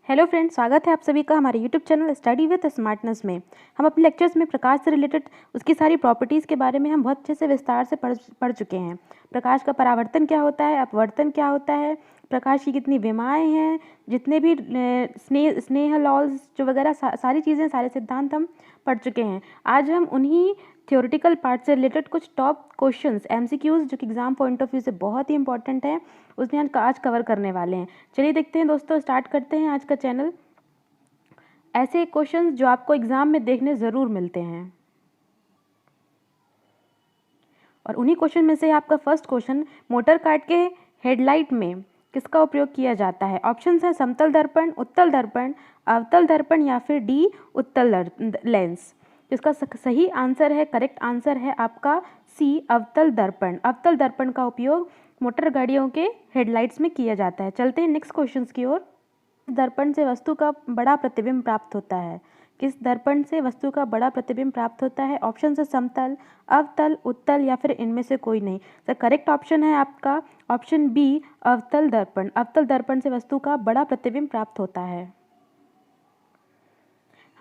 Hello friends, स्वागत है आप सभी का हमारे YouTube channel study with smartness में। हम अपने लेक्चर्स में प्रकाश से रिलेटेड उसकी सारी प्रॉपर्टीज़ के बारे में हम बहुत अच्छे से विस्तार से पढ़ चुके हैं। प्रकाश का परावर्तन क्या होता है, अपवर्तन क्या होता है, प्रकाश की कितनी विमाएँ हैं, जितने भी स्नेह लॉज जो वगैरह सारी चीज़ें, सारे सिद्धांत हम पढ़ चुके हैं। आज हम उन्हीं थ्योरेटिकल पार्ट से रिलेटेड कुछ टॉप क्वेश्चंस एमसीक्यूज़ जो कि एग्जाम पॉइंट ऑफ व्यू से बहुत ही इंपॉर्टेंट है, उसमें हम आज कवर करने वाले हैं। चलिए देखते हैं दोस्तों, स्टार्ट करते हैं आज का चैनल। ऐसे क्वेश्चंस जो आपको एग्जाम में देखने ज़रूर मिलते हैं, और उन्हीं क्वेश्चन में से आपका फर्स्ट क्वेश्चन, मोटर कार के हेडलाइट में किसका उपयोग किया जाता है? ऑप्शंस है समतल दर्पण, उत्तल दर्पण, अवतल दर्पण या फिर डी उत्तल लेंस। इसका सही आंसर है, करेक्ट आंसर है आपका सी, अवतल दर्पण। अवतल दर्पण का उपयोग मोटर गाड़ियों के हेडलाइट्स में किया जाता है। चलते हैं नेक्स्ट क्वेश्चन की ओर। दर्पण से वस्तु का बड़ा प्रतिबिंब प्राप्त होता है? किस दर्पण से वस्तु का बड़ा प्रतिबिंब प्राप्त होता है? ऑप्शन है समतल, अवतल, उत्तल या फिर इनमें से कोई नहीं। तो करेक्ट ऑप्शन है आपका ऑप्शन बी, अवतल दर्पण। अवतल दर्पण से वस्तु का बड़ा प्रतिबिंब प्राप्त होता है।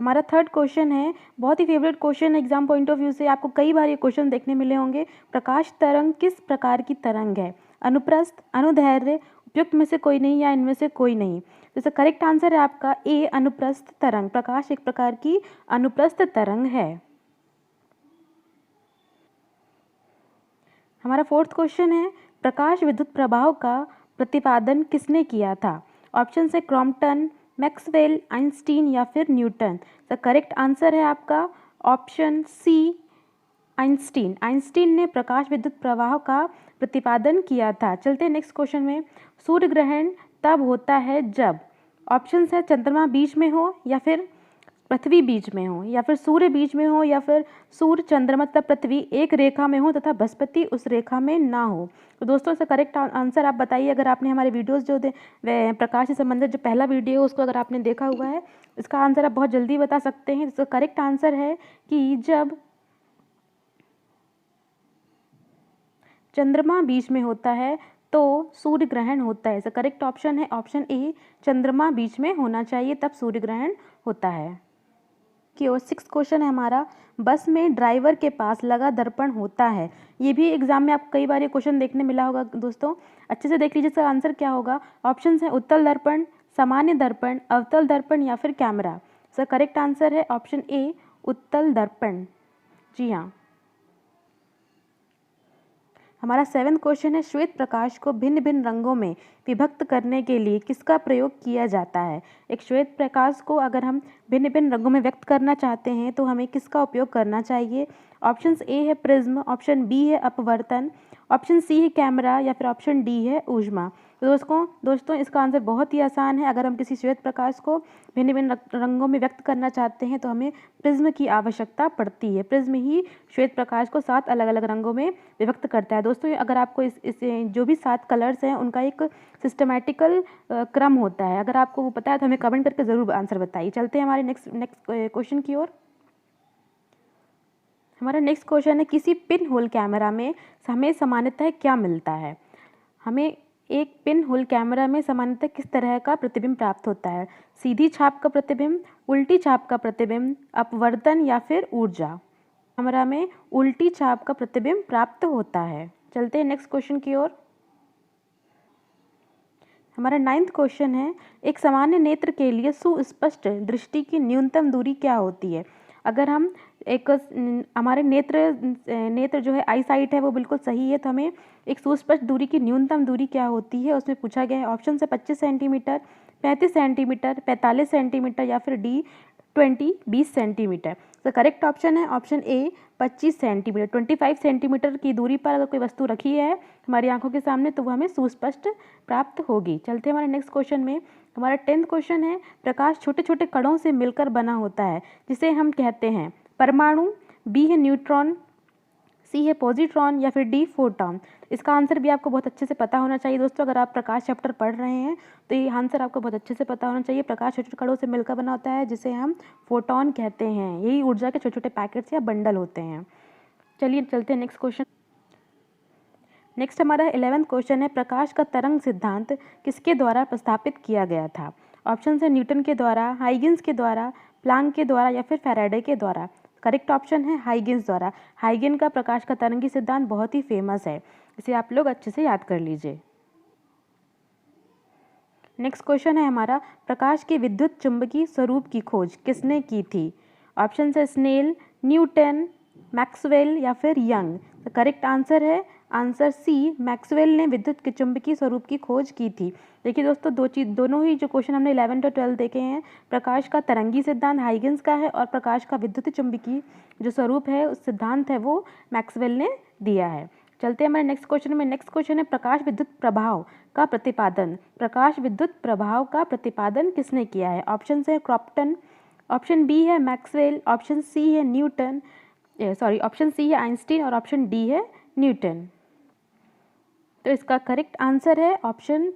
हमारा थर्ड क्वेश्चन है, बहुत ही फेवरेट क्वेश्चन है एग्जाम पॉइंट ऑफ व्यू से, आपको कई बार ये क्वेश्चन देखने मिले होंगे। प्रकाश तरंग किस प्रकार की तरंग है? अनुप्रस्थ, अनुदैर्घ्य, उपयुक्त में से कोई नहीं या इनमें से कोई नहीं। तो इसका करेक्ट आंसर है आपका ए, अनुप्रस्थ तरंग। प्रकाश एक प्रकार की अनुप्रस्थ तरंग है। हमारा फोर्थ क्वेश्चन है, प्रकाश विद्युत प्रभाव का प्रतिपादन किसने किया था? ऑप्शन है क्रॉम्पटन, मैक्सवेल, आइंस्टीन या फिर न्यूटन। तो करेक्ट आंसर है आपका ऑप्शन सी, आइंस्टीन। आइंस्टीन ने प्रकाश विद्युत प्रवाह का प्रतिपादन किया था। चलते हैं नेक्स्ट क्वेश्चन में। सूर्य ग्रहण तब होता है जब, ऑप्शन है चंद्रमा बीच में हो या फिर पृथ्वी बीच में हो या फिर सूर्य बीच में हो या फिर सूर्य, चंद्रमा तथा पृथ्वी एक रेखा में हो तथा बृहस्पति उस रेखा में ना हो। तो दोस्तों इसका करेक्ट आंसर आप बताइए। अगर आपने हमारे वीडियोस जो प्रकाश से संबंधित जो पहला वीडियो है उसको अगर आपने देखा हुआ है, इसका आंसर आप बहुत जल्दी बता सकते हैं। इसका करेक्ट आंसर है कि जब चंद्रमा बीच में होता है तो सूर्य ग्रहण होता है। इसका करेक्ट ऑप्शन है ऑप्शन ए, चंद्रमा बीच में होना चाहिए तब सूर्य ग्रहण होता है। की ओर सिक्स क्वेश्चन है हमारा, बस में ड्राइवर के पास लगा दर्पण होता है? ये भी एग्जाम में आपको कई बार ये क्वेश्चन देखने मिला होगा दोस्तों, अच्छे से देख लीजिए इसका आंसर क्या होगा। ऑप्शन है उत्तल दर्पण, सामान्य दर्पण, अवतल दर्पण या फिर कैमरा। इसका करेक्ट आंसर है ऑप्शन ए, उत्तल दर्पण। जी हाँ। हमारा सेवेंथ क्वेश्चन है, श्वेत प्रकाश को भिन्न भिन्न रंगों में विभक्त करने के लिए किसका प्रयोग किया जाता है? एक श्वेत प्रकाश को अगर हम भिन्न भिन्न रंगों में व्यक्त करना चाहते हैं तो हमें किसका उपयोग करना चाहिए? ऑप्शन ए है प्रिज्म, ऑप्शन बी है अपवर्तन, ऑप्शन सी है कैमरा या फिर ऑप्शन डी है ऊष्मा। तो दोस्तों इसका आंसर बहुत ही आसान है। अगर हम किसी श्वेत प्रकाश को भिन्न भिन्न रंगों में व्यक्त करना चाहते हैं तो हमें प्रिज्म की आवश्यकता पड़ती है। प्रिज्म ही श्वेत प्रकाश को 7 अलग अलग रंगों में विभक्त करता है। दोस्तों अगर आपको इस जो भी 7 कलर्स हैं उनका एक सिस्टमैटिकल क्रम होता है, अगर आपको वो पता है तो हमें कमेंट करके ज़रूर आंसर बताइए। चलते हैं हमारे नेक्स्ट क्वेश्चन की ओर। हमारा नेक्स्ट क्वेश्चन है, किसी पिन होल कैमरा में हमें सामान्यतः क्या मिलता है? हमें एक पिन होल कैमरा में सामान्यतः किस तरह का प्रतिबिंब प्राप्त होता है? सीधी छाप का प्रतिबिंब, उल्टी छाप का प्रतिबिंब, अपवर्तन या फिर ऊर्जा। कैमरा में उल्टी छाप का प्रतिबिंब प्राप्त होता है। चलते हैं नेक्स्ट क्वेश्चन की ओर। हमारा 9th क्वेश्चन है, एक सामान्य नेत्र के लिए सुस्पष्ट दृष्टि की न्यूनतम दूरी क्या होती है? अगर हम एक हमारे नेत्र जो है आई साइट है वो बिल्कुल सही है, तो हमें एक सुस्पष्ट दूरी की न्यूनतम दूरी क्या होती है उसमें पूछा गया है। ऑप्शन है 25 सेंटीमीटर, 35 सेंटीमीटर, 45 सेंटीमीटर या फिर डी 20 सेंटीमीटर। तो करेक्ट ऑप्शन है ऑप्शन ए, 25 सेंटीमीटर। 25 सेंटीमीटर की दूरी पर अगर कोई वस्तु रखी है हमारी आंखों के सामने तो वो हमें सुस्पष्ट प्राप्त होगी। चलते हैं हमारे नेक्स्ट क्वेश्चन में। हमारा 10th क्वेश्चन है, प्रकाश छोटे छोटे कणों से मिलकर बना होता है जिसे हम कहते हैं परमाणु, बी है न्यूट्रॉन, सी है पॉजिट्रॉन या फिर डी फोटॉन। इसका आंसर भी आपको बहुत अच्छे से पता होना चाहिए दोस्तों। अगर आप प्रकाश चैप्टर पढ़ रहे हैं तो ये आंसर आपको बहुत अच्छे से पता होना चाहिए। प्रकाश छोटे छोटे कणों से मिलकर बना होता है जिसे हम फोटॉन कहते हैं। यही ऊर्जा के छोटे छोटे पैकेट्स या बंडल होते हैं। चलिए चलते हैं नेक्स्ट क्वेश्चन। नेक्स्ट हमारा 11th क्वेश्चन है, प्रकाश का तरंग सिद्धांत किसके द्वारा प्रस्तापित किया गया था? ऑप्शन है न्यूटन के द्वारा, हाइगेंस के द्वारा, प्लांक के द्वारा या फिर फैराडे के द्वारा। करेक्ट ऑप्शन है हाइगेंस द्वारा। हाइगेन का प्रकाश का तरंगी सिद्धांत बहुत ही फेमस है, इसे आप लोग अच्छे से याद कर लीजिए। नेक्स्ट क्वेश्चन है हमारा, प्रकाश के विद्युत चुंबकीय स्वरूप की खोज किसने की थी? ऑप्शन है स्नेल, न्यूटन, मैक्सवेल या फिर यंग। तो करेक्ट आंसर है आंसर सी, मैक्सवेल ने विद्युत के चुंबकीय स्वरूप की खोज की थी। देखिए दोस्तों, दोनों ही जो क्वेश्चन हमने 11 और 12 देखे हैं, प्रकाश का तरंगी सिद्धांत हाइगेंस का है और प्रकाश का विद्युत चुंबकीय जो स्वरूप है, उस सिद्धांत है, वो मैक्सवेल ने दिया है। चलते हैं हमारे नेक्स्ट क्वेश्चन में। नेक्स्ट क्वेश्चन है, प्रकाश विद्युत प्रभाव का प्रतिपादन, प्रकाश विद्युत प्रभाव का प्रतिपादन किसने किया है? ऑप्शन है क्रॉप्टन, ऑप्शन बी है मैक्सवेल, ऑप्शन सी है न्यूटन, ऑप्शन सी है आइंस्टीन और ऑप्शन डी है न्यूटन। तो इसका करेक्ट आंसर है ऑप्शन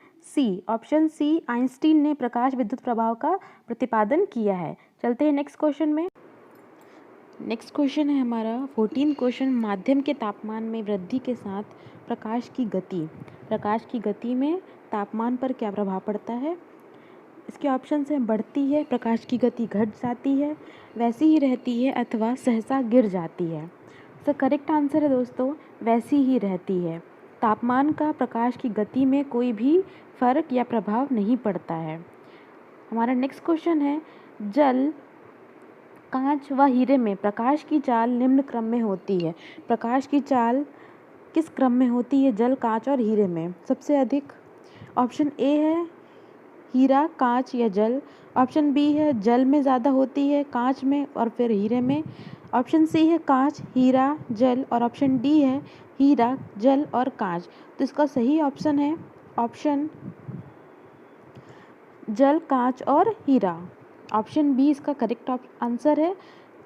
सी, आइंस्टीन ने प्रकाश विद्युत प्रभाव का प्रतिपादन किया है। चलते हैं नेक्स्ट क्वेश्चन में। नेक्स्ट क्वेश्चन है हमारा 14 क्वेश्चन, माध्यम के तापमान में वृद्धि के साथ प्रकाश की गति में तापमान पर क्या प्रभाव पड़ता है? इसके ऑप्शन हैं बढ़ती है, प्रकाश की गति घट जाती है, वैसी ही रहती है अथवा सहसा गिर जाती है। तो करेक्ट आंसर है दोस्तों, वैसी ही रहती है। तापमान का प्रकाश की गति में कोई भी फर्क या प्रभाव नहीं पड़ता है। हमारा नेक्स्ट क्वेश्चन है, जल, कांच व हीरे में प्रकाश की चाल निम्न क्रम में होती है। प्रकाश की चाल किस क्रम में होती है जल, कांच और हीरे में सबसे अधिक? ऑप्शन ए है हीरा, कांच या जल, ऑप्शन बी है जल में ज़्यादा होती है, कांच में और फिर हीरे में, ऑप्शन सी है कांच, हीरा, जल और ऑप्शन डी है हीरा, जल और कांच। तो इसका सही ऑप्शन है ऑप्शन जल, कांच और हीरा। ऑप्शन बी इसका करेक्ट आंसर है।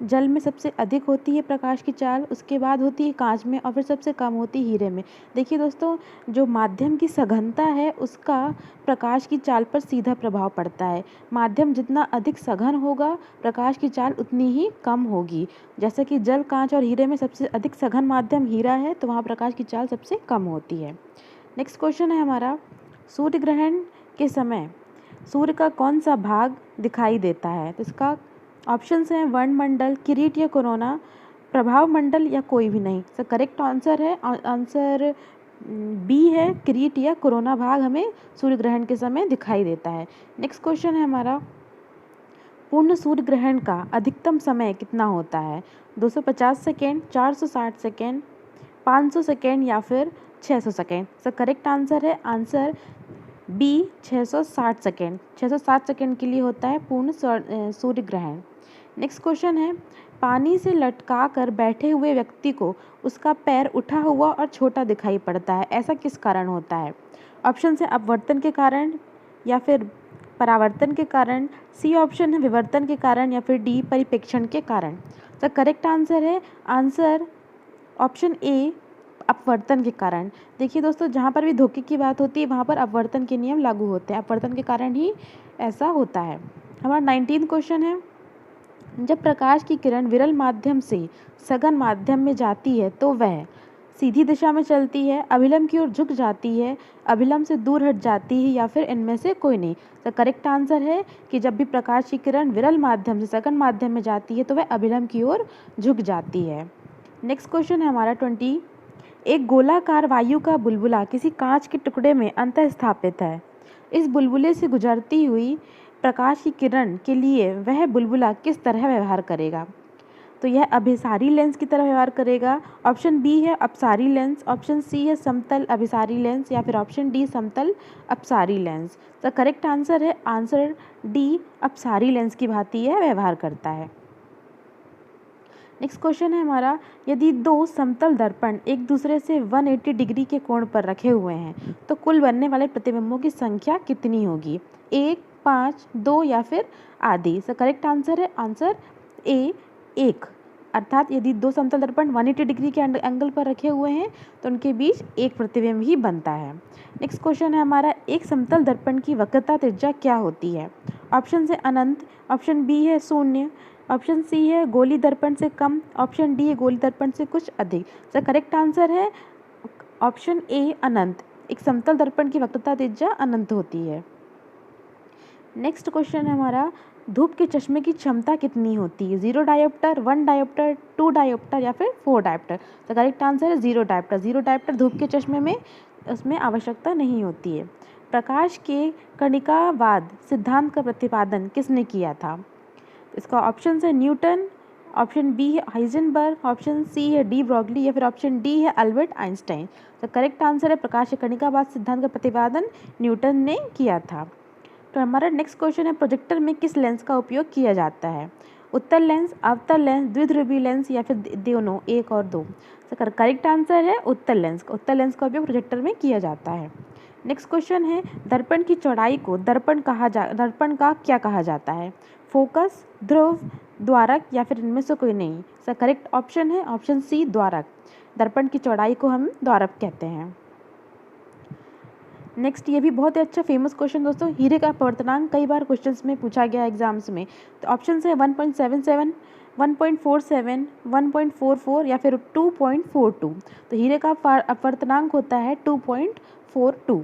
जल में सबसे अधिक होती है प्रकाश की चाल, उसके बाद होती है कांच में और फिर सबसे कम होती है हीरे में। देखिए दोस्तों, जो माध्यम की सघनता है उसका प्रकाश की चाल पर सीधा प्रभाव पड़ता है। माध्यम जितना अधिक सघन होगा, प्रकाश की चाल उतनी ही कम होगी। जैसे कि जल, कांच और हीरे में सबसे अधिक सघन माध्यम हीरा है, तो वहाँ प्रकाश की चाल सबसे कम होती है। नेक्स्ट क्वेश्चन है हमारा, सूर्य ग्रहण के समय सूर्य का कौन सा भाग दिखाई देता है? तो इसका ऑप्शंस हैं वर्णमंडल, किरीट या कोरोना, प्रभाव मंडल या कोई भी नहीं। तो करेक्ट आंसर है आंसर बी है, किरीट या कोरोना भाग हमें सूर्य ग्रहण के समय दिखाई देता है। नेक्स्ट क्वेश्चन है हमारा, पूर्ण सूर्य ग्रहण का अधिकतम समय कितना होता है? 250 सेकेंड, 460 सेकेंड, 500 सेकेंड या फिर 600 सेकेंड। तो करेक्ट आंसर है आंसर बी 660 सेकेंड। 660 सेकेंड के लिए होता है पूर्ण सूर्य ग्रहण। नेक्स्ट क्वेश्चन है, पानी से लटका कर बैठे हुए व्यक्ति को उसका पैर उठा हुआ और छोटा दिखाई पड़ता है, ऐसा किस कारण होता है? ऑप्शन है अपवर्तन के कारण या फिर परावर्तन के कारण, सी ऑप्शन है विवर्तन के कारण या फिर डी परिप्रेक्षण के कारण। तो करेक्ट आंसर है आंसर ऑप्शन ए अपवर्तन के कारण। देखिए दोस्तों, जहाँ पर भी धोखे की बात होती है वहाँ पर अपवर्तन के नियम लागू होते हैं, अपवर्तन के कारण ही ऐसा होता है। हमारा 19 क्वेश्चन है, जब प्रकाश की किरण विरल माध्यम से सघन माध्यम में जाती है तो वह सीधी दिशा में चलती है, अभिलंब की ओर झुक जाती है, अभिलंब से दूर हट जाती है या फिर इनमें से कोई नहीं। तो करेक्ट आंसर है कि जब भी प्रकाश की किरण विरल माध्यम से सघन माध्यम में जाती है तो वह अभिलंब की ओर झुक जाती है। नेक्स्ट क्वेश्चन है हमारा 20, एक गोलाकार वायु का बुलबुला किसी कांच के टुकड़े में अंतःस्थापित है। इस बुलबुले से गुजरती हुई प्रकाश की किरण के लिए वह बुलबुला किस तरह व्यवहार करेगा? तो यह अभिसारी लेंस की तरह व्यवहार करेगा। ऑप्शन बी है अपसारी लेंस, ऑप्शन सी है समतल अभिसारी लेंस या फिर ऑप्शन डी समतल अपसारी लेंस। तो करेक्ट आंसर है आंसर डी, अपसारी लेंस की भांति यह व्यवहार करता है। नेक्स्ट क्वेश्चन है हमारा, यदि दो समतल दर्पण एक दूसरे से 180 डिग्री के कोण पर रखे हुए हैं तो कुल बनने वाले प्रतिबिंबों की संख्या कितनी होगी? 1, 5, 2 या फिर आदि। तो करेक्ट आंसर है आंसर ए 1, अर्थात यदि दो समतल दर्पण 180 डिग्री के एंगल पर रखे हुए हैं तो उनके बीच एक प्रतिबिंब ही बनता है। नेक्स्ट क्वेश्चन है हमारा, एक समतल दर्पण की वक्रता त्रिज्या क्या होती है? ऑप्शन है अनंत, ऑप्शन बी है शून्य, ऑप्शन सी है गोली दर्पण से कम, ऑप्शन डी है गोली दर्पण से कुछ अधिक। तो करेक्ट आंसर है ऑप्शन ए अनंत। एक समतल दर्पण की वक्रता त्रिज्या अनंत होती है। नेक्स्ट क्वेश्चन है हमारा, धूप के चश्मे की क्षमता कितनी होती है? 0 डायोप्टर, 1 डायोप्टर, 2 डायोप्टर या फिर 4 डायोप्टर? तो करेक्ट आंसर है 0 डायोप्टर। 0 डायोप्टर धूप के चश्मे में उसमें आवश्यकता नहीं होती है। प्रकाश के कणिकावाद सिद्धांत का प्रतिपादन किसने किया था? इसका ऑप्शन है न्यूटन, ऑप्शन बी है हाइजेनबर्ग, ऑप्शन सी है डी ब्रॉगली या फिर ऑप्शन डी है अल्बर्ट आइंस्टाइन। तो करेक्ट आंसर है प्रकाश के कणिकावाद सिद्धांत का प्रतिपादन न्यूटन ने किया था। तो हमारा नेक्स्ट क्वेश्चन है, प्रोजेक्टर में किस लेंस का उपयोग किया जाता है? उत्तल लेंस, अवतल लेंस, द्विध्रुवीय लेंस या फिर दोनों, 1 और 2? तो करेक्ट आंसर है उत्तल लेंस। उत्तल लेंस का उपयोग प्रोजेक्टर में किया जाता है। नेक्स्ट क्वेश्चन है, दर्पण की चौड़ाई को दर्पण का क्या कहा जाता है? फोकस, ध्रुव, द्वारक या फिर इनमें से कोई नहीं? सर करेक्ट ऑप्शन है ऑप्शन सी द्वारक। दर्पण की चौड़ाई को हम द्वारक कहते हैं। नेक्स्ट, ये भी बहुत ही अच्छा फेमस क्वेश्चन दोस्तों, हीरे का अपवर्तनांक कई बार क्वेश्चंस में पूछा गया एग्जाम्स में। तो ऑप्शन है 1.77, 1.47, 1.44 या फिर 2.42। तो हीरे का अपवर्तनांक होता है 2.42।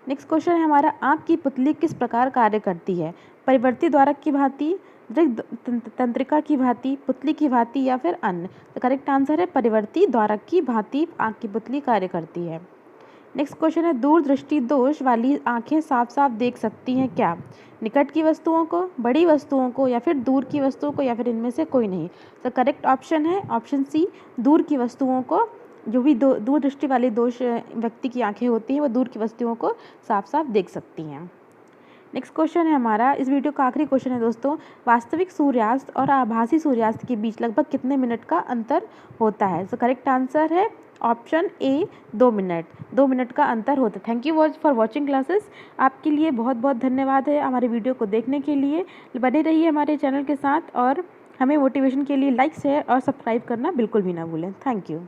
नेक्स्ट क्वेश्चन है हमारा, आँख की पुतली किस प्रकार कार्य करती है? परिवर्ती द्वारक की भांति, दृग तंत्रिका की भांति, पुतली की भांति या फिर अन्य? तो करेक्ट आंसर है परिवर्ती द्वारक की भांति आँख की पुतली कार्य करती है। नेक्स्ट क्वेश्चन है, दूरदृष्टि दोष वाली आंखें साफ साफ देख सकती हैं क्या? निकट की वस्तुओं को, बड़ी वस्तुओं को या फिर दूर की वस्तुओं को या फिर इनमें से कोई नहीं? तो करेक्ट ऑप्शन है ऑप्शन सी, दूर की वस्तुओं को। जो भी दूरदृष्टि वाली दोष व्यक्ति की आंखें होती हैं वो दूर की वस्तुओं को साफ साफ देख सकती हैं। नेक्स्ट क्वेश्चन है हमारा, इस वीडियो का आखिरी क्वेश्चन है दोस्तों, वास्तविक सूर्यास्त और आभासी सूर्यास्त के बीच लगभग कितने मिनट का अंतर होता है? तो करेक्ट आंसर है ऑप्शन ए 2 मिनट। 2 मिनट का अंतर होता है। Thank you for watching classes. आपके लिए बहुत बहुत धन्यवाद है हमारे वीडियो को देखने के लिए। बने रहिए हमारे चैनल के साथ और हमें मोटिवेशन के लिए लाइक, शेयर और सब्सक्राइब करना बिल्कुल भी ना भूलें। Thank you.